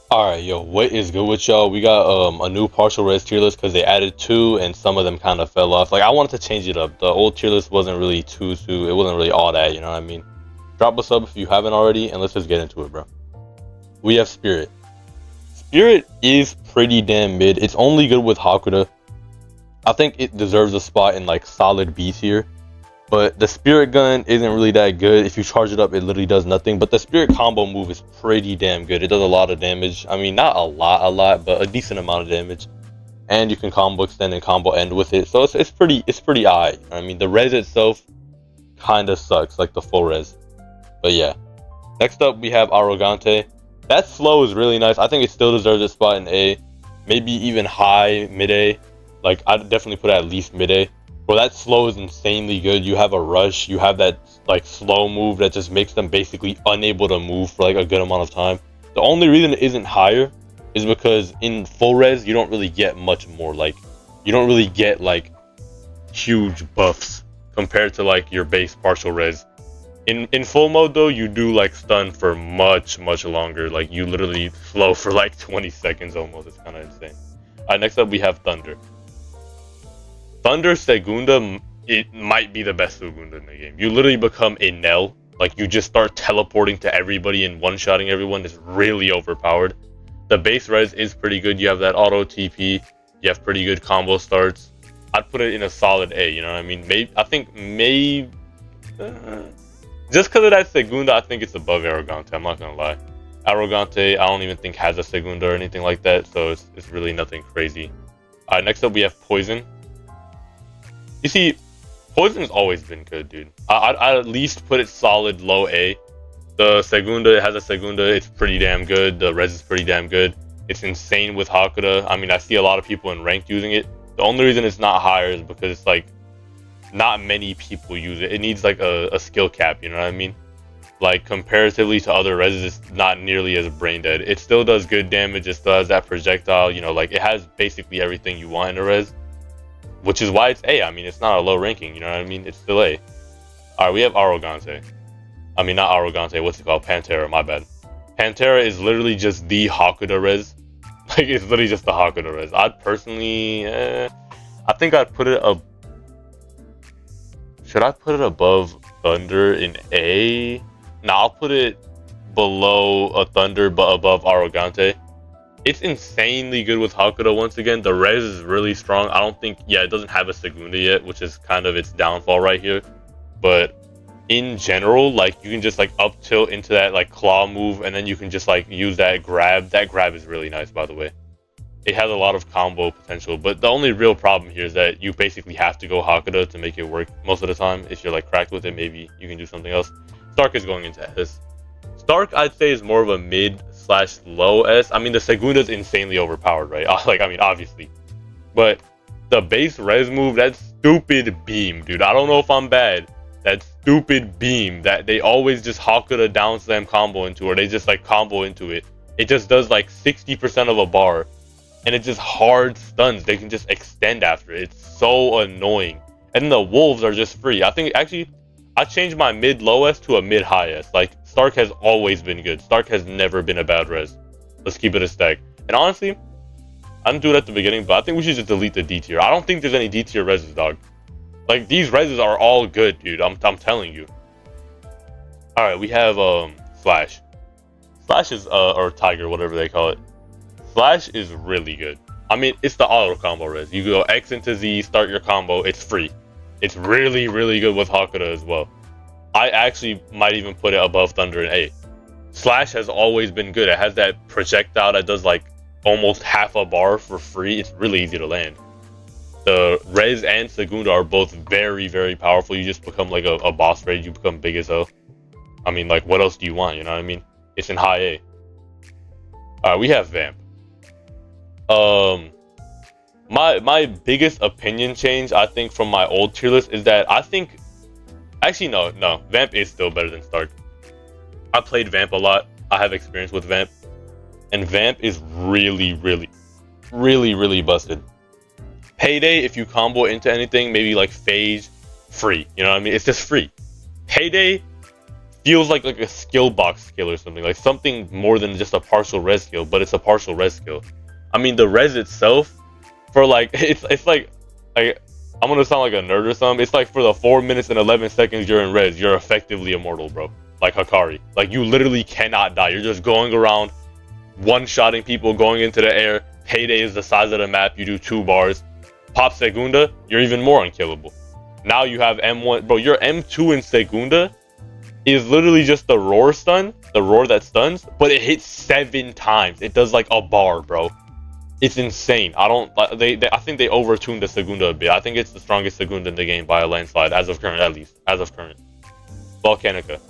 Alright, yo, what is good with y'all? We got a new partial res tier list because they added two and some of them kind of fell off. Like I wanted to change it up. The old tier list wasn't really it wasn't really all that, you know what I mean? Drop a sub if you haven't already, and let's just get into it, bro. We have Spirit. Spirit is pretty damn mid. It's only good with Hakuda. I think it deserves a spot in like solid B tier. But the Spirit Gun isn't really that good. If you charge it up, it literally does nothing. But the Spirit combo move is pretty damn good. It does a lot of damage. I mean, not a lot, but a decent amount of damage. And you can combo extend and combo end with it. So it's pretty alright. I mean, the res itself kind of sucks, like the full res. But yeah. Next up, we have Arrogante. That slow is really nice. I think it still deserves a spot in A. Maybe even high, mid A. Like, I'd definitely put it at least mid A. Well, that slow is insanely good. You have a rush. You have that like slow move that just makes them basically unable to move for like a good amount of time. The only reason it isn't higher is because in full res you don't really get much more. Like you don't really get like huge buffs compared to like your base partial res. In full mode though, you do like stun for much longer. Like you literally slow for like 20 seconds almost. It's kind of insane. Alright, next up we have Thunder. Thunder Segunda, it might be the best Segunda in the game. You literally become a Nell. Like, you just start teleporting to everybody and one-shotting everyone. It's really overpowered. The base res is pretty good. You have that auto TP. You have pretty good combo starts. I'd put it in a solid A, you know what I mean? Just because of that Segunda, I think it's above Arrogante. I'm not going to lie. Arrogante, I don't even think has a Segunda or anything like that. So it's really nothing crazy. Alright, next up we have Poison. You see, Poison's always been good, dude. I'd at least put it solid low A. The Segunda, it has a Segunda, it's pretty damn good. The res is pretty damn good. It's insane with Hakuda. I mean, I see a lot of people in ranked using it. The only reason it's not higher is because it's like, not many people use it. It needs like a skill cap, you know what I mean? Like, comparatively to other reses, it's not nearly as brain dead. It still does good damage, it still has that projectile, you know, like, it has basically everything you want in a res. Which is why it's A. I mean, it's not a low ranking, you know what I mean? It's still A. Alright, we have Arrogante. I mean, not Arrogante, what's it called? Pantera, my bad. Pantera is literally just the Hakuda res. Like, it's literally just the Hakuda res. I'd personally, I think I'd put it up. Should I put it above Thunder in A? Nah, I'll put it below a Thunder, but above Arrogante. It's insanely good with Hakuda once again. The res is really strong. I don't think, yeah, it doesn't have a Segunda yet, which is kind of its downfall right here. But in general, like, you can just like up tilt into that like claw move, and then you can just like use that grab. That grab is really nice, by the way. It has a lot of combo potential, but the only real problem here is that you basically have to go Hakuda to make it work most of the time. If you're like cracked with it, maybe you can do something else. Stark is going into S. Stark, I'd say, is more of a mid/low S. I mean, the Segunda is insanely overpowered, right? Like, I mean, obviously. But the base res move, that stupid beam, dude. I don't know if I'm bad. That stupid beam that they always just Hakuda down slam combo into, or they just like combo into it. It just does like 60% of a bar. And it just hard stuns. They can just extend after it. It's so annoying. And the wolves are just free. I think, actually, I changed my mid-low S to a mid-high S. Like, Stark has always been good. Stark has never been a bad res. Let's keep it a stack. And honestly, I didn't do it at the beginning, but I think we should just delete the D tier. I don't think there's any D tier reses, dog. Like, these reses are all good, dude. I'm telling you. Alright, we have Slash. Slash is or Tiger, whatever they call it. Slash is really good. I mean, it's the auto combo res. You go X into Z, start your combo, it's free. It's really good with Hakuda as well. I actually might even put it above Thunder in A. Slash has always been good. It has that projectile that does like almost half a bar for free. It's really easy to land. The res and Segunda are both very powerful. You just become like a boss raid. You become big as hell. I mean, like, what else do you want? You know what I mean? It's in high A. Alright, we have Vamp. My biggest opinion change, I think, from my old tier list is that I think, actually no, Vamp is still better than Stark. I played Vamp a lot. I have experience with Vamp, and Vamp is really busted. Payday, if you combo into anything, maybe like Phage, free. You know what I mean? It's just free. Payday, feels like a skill box skill or something, like something more than just a partial res skill, but it's a partial res skill. I mean, the res itself, for like, it's like I'm gonna sound like a nerd or something. It's like for the 4 minutes and 11 seconds you're in res, you're effectively immortal, bro. Like Hakari. Like, you literally cannot die. You're just going around, one-shotting people, going into the air. Payday is the size of the map. You do 2 bars. Pop Segunda, you're even more unkillable. Now you have M1. Bro, your M2 in Segunda is literally just the roar stun. The roar that stuns. But it hits 7 times. It does like a bar, bro. It's insane. I think they overtuned the Segunda a bit. I think it's the strongest Segunda in the game by a landslide, as of current, at least. As of current. Volcanica.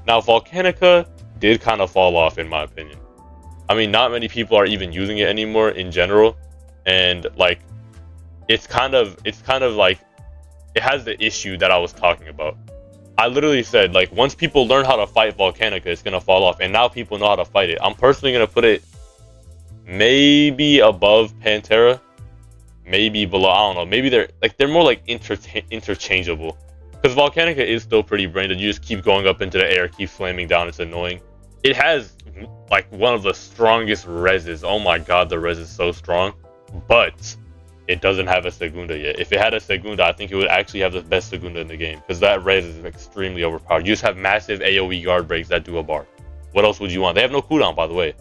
Now, Volcanica did kind of fall off, in my opinion. I mean, not many people are even using it anymore in general. And, like, it's kind of like, it has the issue that I was talking about. I literally said, like, once people learn how to fight Volcanica, it's going to fall off. And now people know how to fight it. I'm personally going to put it maybe above Pantera, maybe below. I don't know. Maybe they're more like interchangeable, because Volcanica is still pretty brained. You just keep going up into the air, keep slamming down. It's annoying. It has like one of the strongest reses. Oh my god, the res is so strong, but it doesn't have a Segunda yet. If it had a Segunda, I think it would actually have the best Segunda in the game, because that res is extremely overpowered. You just have massive AoE guard breaks that do a bar. What else would you want? They have no cooldown, by the way.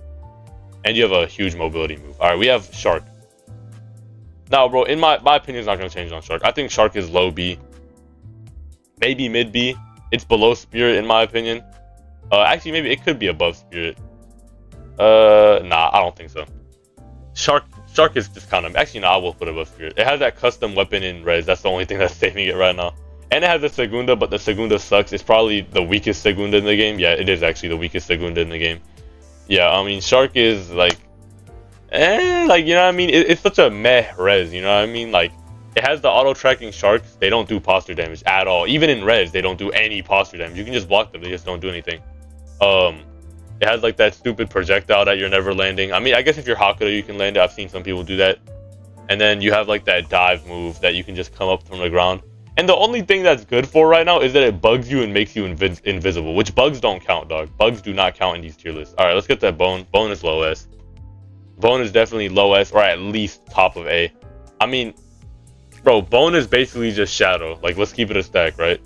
And you have a huge mobility move. Alright, we have Shark. Now, bro, in my opinion, is not going to change on Shark. I think Shark is low B. Maybe mid B. It's below Spirit, in my opinion. Actually, maybe it could be above Spirit. Nah, I don't think so. Shark is just kind of... Actually, no, I will put it above Spirit. It has that custom weapon in res. That's the only thing that's saving it right now. And it has a Segunda, but the Segunda sucks. It's probably the weakest Segunda in the game. Yeah, it is actually the weakest Segunda in the game. Yeah, I mean, Shark is like, like, you know what I mean? It's such a meh res, you know what I mean? Like, it has the auto-tracking Sharks. They don't do posture damage at all. Even in res, they don't do any posture damage. You can just block them. They just don't do anything. It has, like, that stupid projectile that you're never landing. I mean, I guess if you're Hakuto, you can land it. I've seen some people do that. And then you have, like, that dive move that you can just come up from the ground. And the only thing that's good for right now is that it bugs you and makes you invisible, which bugs don't count, dog. Bugs do not count in these tier lists. All right, let's get that Bone. Bone is low S. Bone is definitely low S, or at least top of A. I mean, bro, Bone is basically just Shadow. Like, let's keep it a stack, right?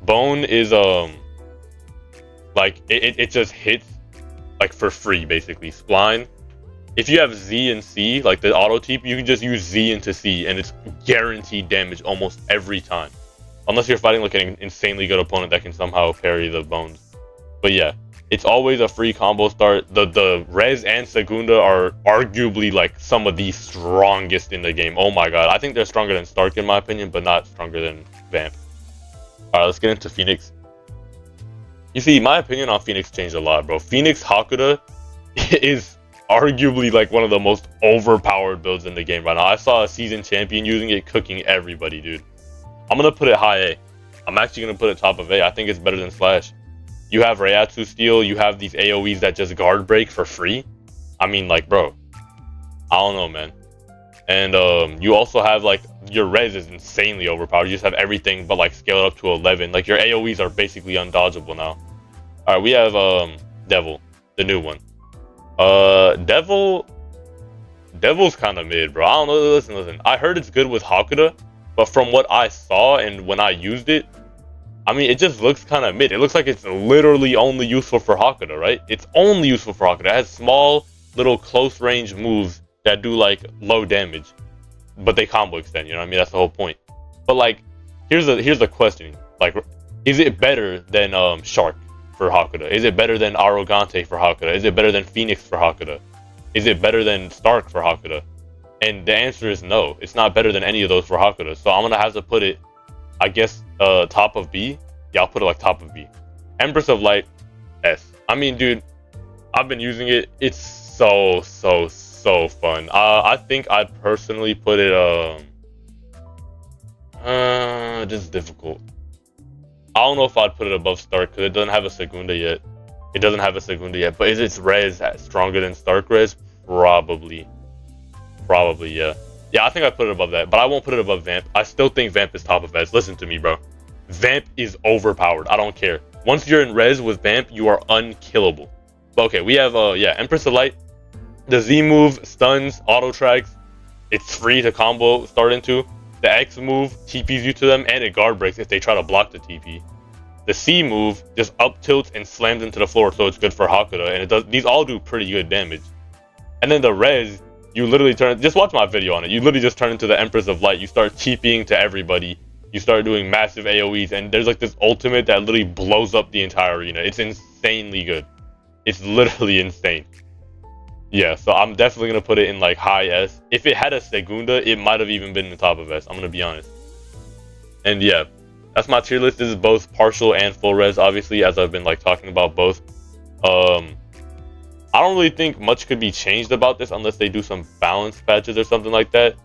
Bone is, like, it just hits, like, for free, basically. Spline. If you have Z and C, like the auto TP, you can just use Z into C, and it's guaranteed damage almost every time. Unless you're fighting like an insanely good opponent that can somehow parry the bones. But yeah, it's always a free combo start. The res and Segunda are arguably like some of the strongest in the game. Oh my god, I think they're stronger than Stark in my opinion, but not stronger than Vamp. Alright, let's get into Phoenix. You see, my opinion on Phoenix changed a lot, bro. Phoenix Hakuto is arguably like one of the most overpowered builds in the game right now. I saw a season champion using it, cooking everybody, dude. I'm gonna put it high A. I'm actually gonna put it top of A. I think it's better than Slash. You have Reiatsu Steel, you have these AoEs that just guard break for free. I mean, like, bro, I don't know, man. And you also have, like, your res is insanely overpowered. You just have everything but like scale it up to 11. Like, your AoEs are basically undodgeable now. Alright, we have Devil, the new one. Devil's kind of mid, bro. I don't know. Listen. I heard it's good with Hakuto, but from what I saw and when I used it, I mean, it just looks kind of mid. It looks like it's literally only useful for Hakuto, right? It's only useful for Hakuto. It has small, little close range moves that do like low damage, but they combo extend. You know what I mean? That's the whole point. But like, here's the question: like, is it better than Shark for Hakuto? Is it better than Arrogante for Hakuto? Is it better than Phoenix for Hakuto? Is it better than Stark for Hakuto? And the answer is no. It's not better than any of those for Hakuto. So I'm gonna have to put it, I guess, top of B. Yeah, I'll put it like top of B. Empress of Light, S. I mean, dude, I've been using it. It's so fun. I think I'd personally put it just difficult. I don't know if I'd put it above Stark because it doesn't have a Segunda yet. But is its res stronger than Stark res? Probably, yeah. Yeah, I think I'd put it above that, but I won't put it above Vamp. I still think Vamp is top of S. Listen to me, bro. Vamp is overpowered. I don't care. Once you're in res with vamp, you are unkillable. But okay, we have yeah, Empress of Light. The Z move stuns, auto tracks. It's free to combo start into. The X move TPs you to them, and it guard breaks if they try to block the TP. The C move just up tilts and slams into the floor, so it's good for Hakuda, and it does. These all do pretty good damage. And then the res, you literally turn. Just watch my video on it. You literally just turn into the Empress of Light. You start TPing to everybody. You start doing massive AOE's, and there's like this ultimate that literally blows up the entire arena. It's insanely good. It's literally insane. Yeah, so I'm definitely gonna put it in like high S. If it had a Segunda, it might have even been in the top of S. I'm gonna be honest. And yeah, that's my tier list. This is both partial and full res, obviously, as I've been like talking about both. I don't really think much could be changed about this unless they do some balance patches or something like that.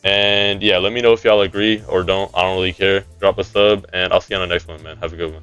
And yeah, let me know if y'all agree or don't. I don't really care. Drop a sub, and I'll see you on the next one, man. Have a good one.